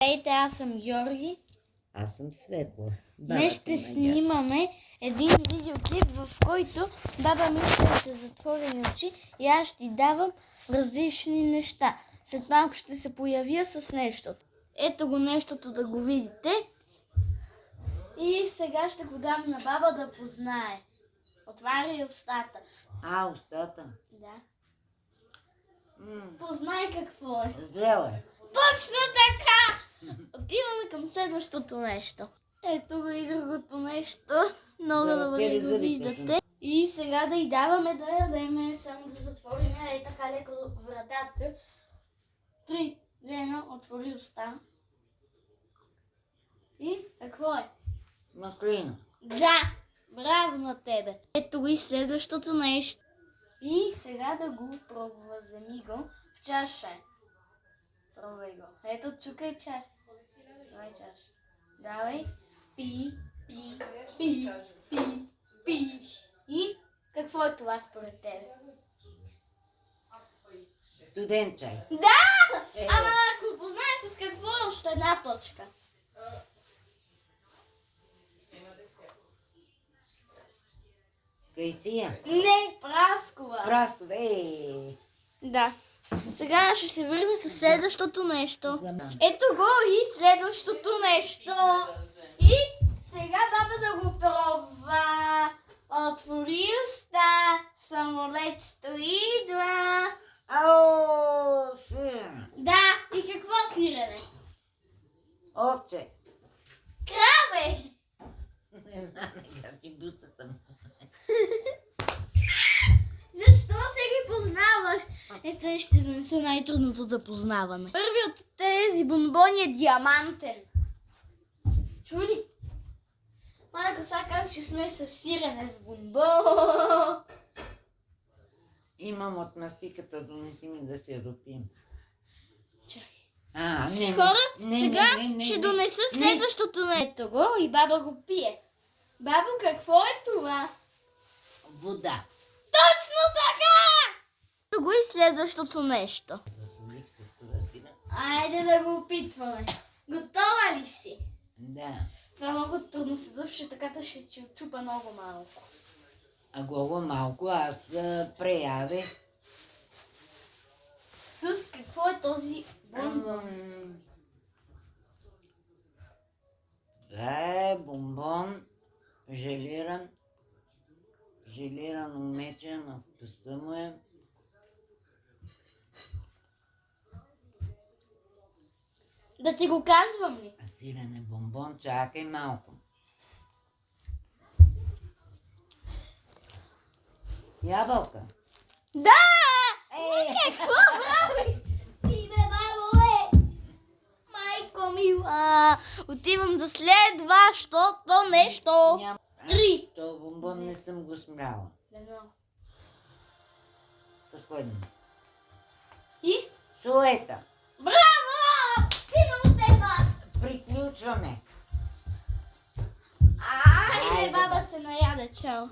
Здравейте, аз съм Георги. Аз съм Светла. Днес ще снимаме един видеоклип, в който баба ми ще се затвори очи и аз ще ти давам различни неща. След малко ще се появя с нещото. Ето го нещото да го видите. И сега ще го дам на баба да познае. Отваряй устата. Устата. Да. Познай какво е. Зело е. Точно така! Отиваме към следващото нещо. Ето го и другото нещо. Много добре го виждате. И сега да й даваме да ядеме, само да затворим така леко вратата. 3, 2, 1, отвори уста. И какво е? Маслина. Да! Браво на тебе! Ето го и следващото нещо. И сега да го пробва. Вземи го в чаша. Пробвай го. Ето, чукай чаша. Давай чаша. Давай. Пи, пи, пи, пи, пи. И какво е това според тебе? Студен чай. Да! Ама ако познаеш с какво е още една точка. Кайсия. Не, праскова. Праскова. Да. Сега ще се върна с следващото нещо. За мен. Ето го и следващото нещо. И сега баба да го пробва. Отвори уста. Самолетчето идва. Сирене. Да, и какво сирене? Овче. Краве! Не знам как ти буцата му. Защо се ги познаваш? Сега ще донеса най-трудното за познаване. Първият от тези бомбони е диамантен. Чули? Майко, сега как ще сме с сирене с бомбон? Имам от мастиката, донеси ми да се ротим. Чакай. Не. Хора, Не, сега не, ще не. донеса следващото нещо го и баба го пие. Бабо, какво е това? Вода. Точно така! Ето го и следващото нещо. Засолих с това сирене. Айде да го опитваме. Готова ли си? Да. Това много трудно се дъвше, така ще ти отчупа много малко. А голо малко, аз преядех. С какво е този бомбон? Това е бомбон, желиран умечен, на вкуса му е. Да ти го казвам ли? Сирене бомбон, чакай малко. Ябълка. Да! Какво правиш? Ти ме бабо, майко мила! Отивам за следващото нещо. Няма. Три. То бомбон не съм го смряла. Едно. Последно. И? Суета. Браво! Стигам успеха! Приключваме. Айде, баба се наяда, чао.